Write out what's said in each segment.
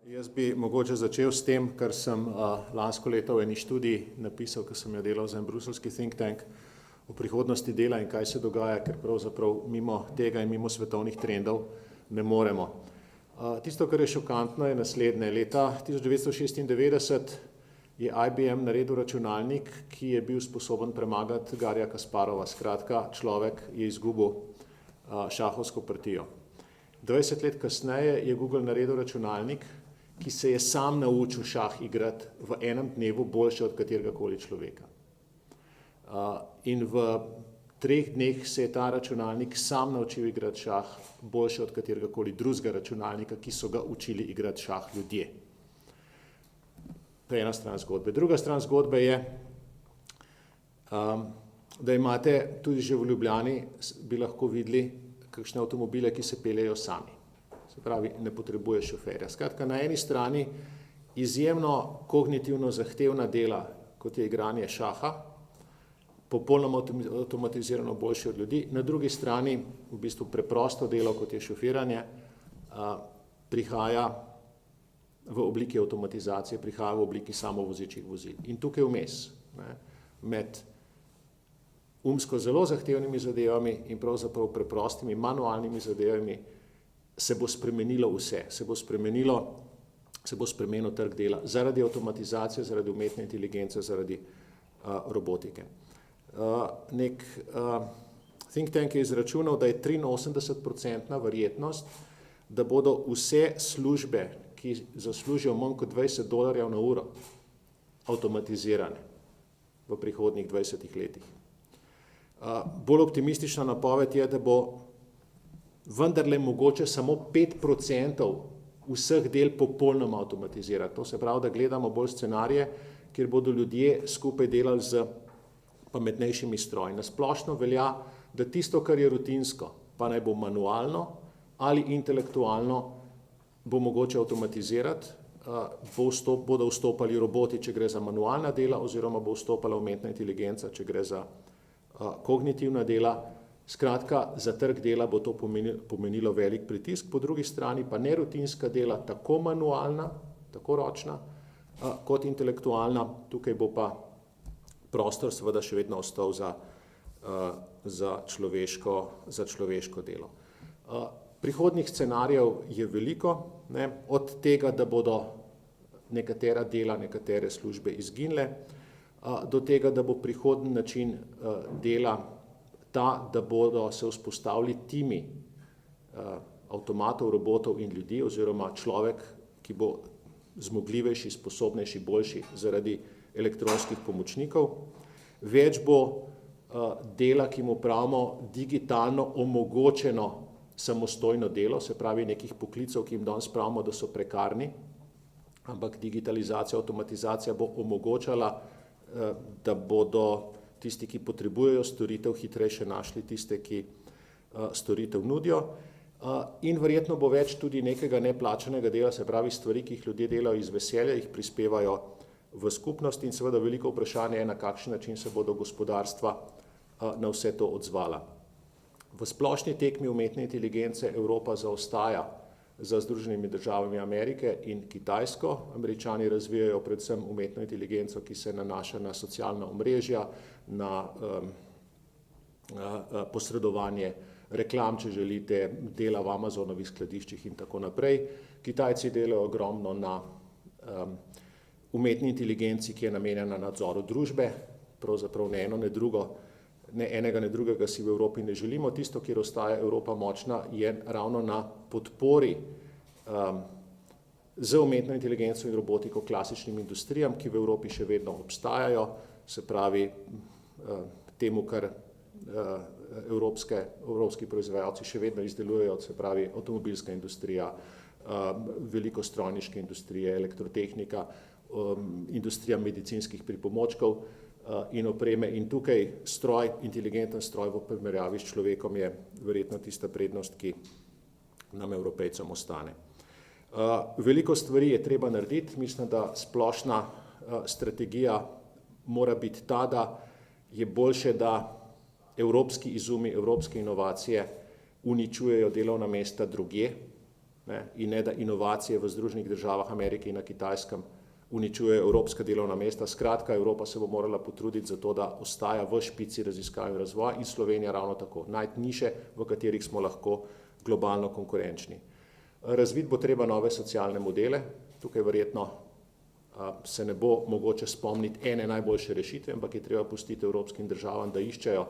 Jaz bi mogoče začel s tem, kar sem lansko leto v eni študiji napisal, ko sem jo delal za en bruselski think tank o prihodnosti dela in kaj se dogaja, ker pravzaprav mimo tega in mimo svetovnih trendov ne moremo. Tisto, kar je šokantno, je naslednje. Leta 1996 je IBM naredil računalnik, ki je bil sposoben premagati Garija Kasparova. Skratka, človek je izgubil šahovsko partijo. 20 let kasneje je Google naredil računalnik, ki se je sam naučil šah igrati v enem dnevu boljše od kateregakoli človeka. In v 3 dneh se je ta računalnik sam naučil igrati šah boljše od kateregakoli drugega računalnika, ki so ga učili igrati šah ljudje. To je ena stran zgodbe. Druga stran zgodbe je, da imate tudi že v Ljubljani, bi lahko videli, kakšne avtomobile, ki se peljejo sami. Se pravi, ne potrebuje šoferja. Skratka, na eni strani izjemno kognitivno zahtevna dela, kot je igranje šaha, popolnoma avtomatizirano boljše od ljudi, na drugi strani v bistvu preprosto delo, kot je šofiranje, prihaja v obliki avtomatizacije, prihaja v obliki samovozečih vozil. In tukaj vmes, med umsko zelo zahtevnimi zadevami in pravzaprav preprostimi manualnimi zadevami se bo spremenilo vse. Se bo spremenil trg dela zaradi avtomatizacije, zaradi umetne inteligence, zaradi robotike. Nek think tank je izračunal, da je 83% verjetnost, da bodo vse službe, ki zaslužijo manj kot $20 na uro, avtomatizirane v prihodnjih 20 letih. Bolj optimistična napoved je, da bo vendarle mogoče samo 5% vseh del popolnoma avtomatizirati. To se pravi, da gledamo bolj scenarije, kjer bodo ljudje skupaj delali z pametnejšimi stroji. Na splošno velja, da tisto, kar je rutinsko, pa naj bo manualno ali intelektualno, bo mogoče avtomatizirati, bodo vstopali roboti, če gre za manualna dela, oziroma bo vstopala umetna inteligenca, če gre za kognitivna dela. Skratka, za trg dela bo to pomenilo velik pritisk, po drugi strani pa nerutinska dela, tako manualna, tako ročna, kot intelektualna, tukaj bo pa prostor seveda še vedno ostal za človeško delo. Prihodnjih scenarijev je veliko, od tega, da bodo nekatera dela, nekatere službe izginile, do tega, da bo prihodnji način dela ta, da bodo se vzpostavili timi avtomatov, robotov in ljudi, oziroma človek, ki bo zmogljivejši, sposobnejši, boljši zaradi elektronskih pomočnikov. Več bo dela, ki mu pravimo digitalno omogočeno samostojno delo, se pravi nekih poklicev, ki jim danes pravimo, da so prekarni, ampak digitalizacija, avtomatizacija bo omogočala, da bodo tisti, ki potrebujejo storitev, hitreje našli tiste, ki storitev nudijo. In verjetno bo več tudi nekega neplačanega dela, se pravi stvari, ki jih ljudje delajo iz veselja, jih prispevajo v skupnost in seveda veliko vprašanje je, na kakšen način se bodo gospodarstva na vse to odzvala. V splošni tekmi umetne inteligence Evropa zaostaja za Združenimi državami Amerike in Kitajsko. Američani razvijajo predvsem umetno inteligenco, ki se nanaša na socialna omrežja, na posredovanje reklam, če želite, dela v Amazonovih skladiščih in tako naprej. Kitajci delajo ogromno na umetni inteligenci, ki je namenjena nadzoru družbe, pravzaprav ne eno, ne drugo, ne enega, ne drugega si v Evropi ne želimo. Tisto, kjer ostaja Evropa močna, je ravno na podpori z umetno inteligenco in robotiko klasičnim industrijam, ki v Evropi še vedno obstajajo, se pravi temu, kar evropski proizvajalci še vedno izdelujejo, se pravi avtomobilska industrija, veliko strojniške industrije, elektrotehnika, industrija medicinskih pripomočkov in opreme. In tukaj inteligenten stroj v primerjavi s človekom je verjetno tista prednost, ki nam Evropejcem ostane. Veliko stvari je treba narediti. Mislim, da splošna strategija mora biti ta, da je boljše, da evropski izumi, evropske inovacije uničujejo delovna mesta drugje, in ne da inovacije v Združenih državah Amerike in na Kitajskem uničujejo evropska delovna mesta. Skratka, Evropa se bo morala potruditi za to, da ostaja v špici raziskav in razvoja in Slovenija ravno tako. Najti niše, v katerih smo lahko globalno konkurenčni. Razviti bo treba nove socialne modele. Tukaj verjetno se ne bo mogoče spomniti ene najboljše rešitve, ampak je treba pustiti evropskim državam, da iščejo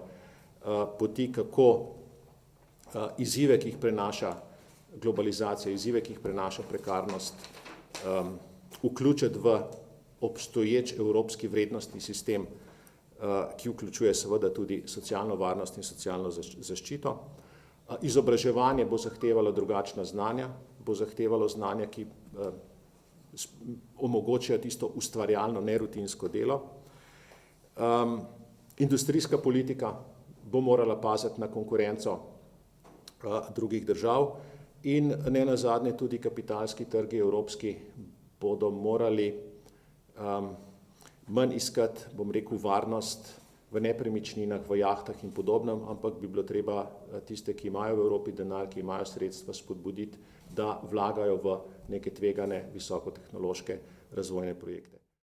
poti, kako izzive, ki jih prenaša globalizacija, izzive, ki jih prenaša prekarnost, vključiti v obstoječ evropski vrednostni sistem, ki vključuje seveda tudi socialno varnost in socialno zaščito. Izobraževanje bo zahtevalo drugačna znanja, bo zahtevalo znanja, ki omogočajo tisto ustvarjalno, nerutinsko delo. Industrijska politika bo morala paziti na konkurenco drugih držav in ne nazadnje tudi kapitalski trgi evropski bodo morali manj iskati, bom rekel, varnost v nepremičninah, v jahtah in podobnem, ampak bi bilo treba tiste, ki imajo v Evropi denar, ki imajo sredstva, spodbuditi, da vlagajo v neke tvegane visokotehnološke razvojne projekte.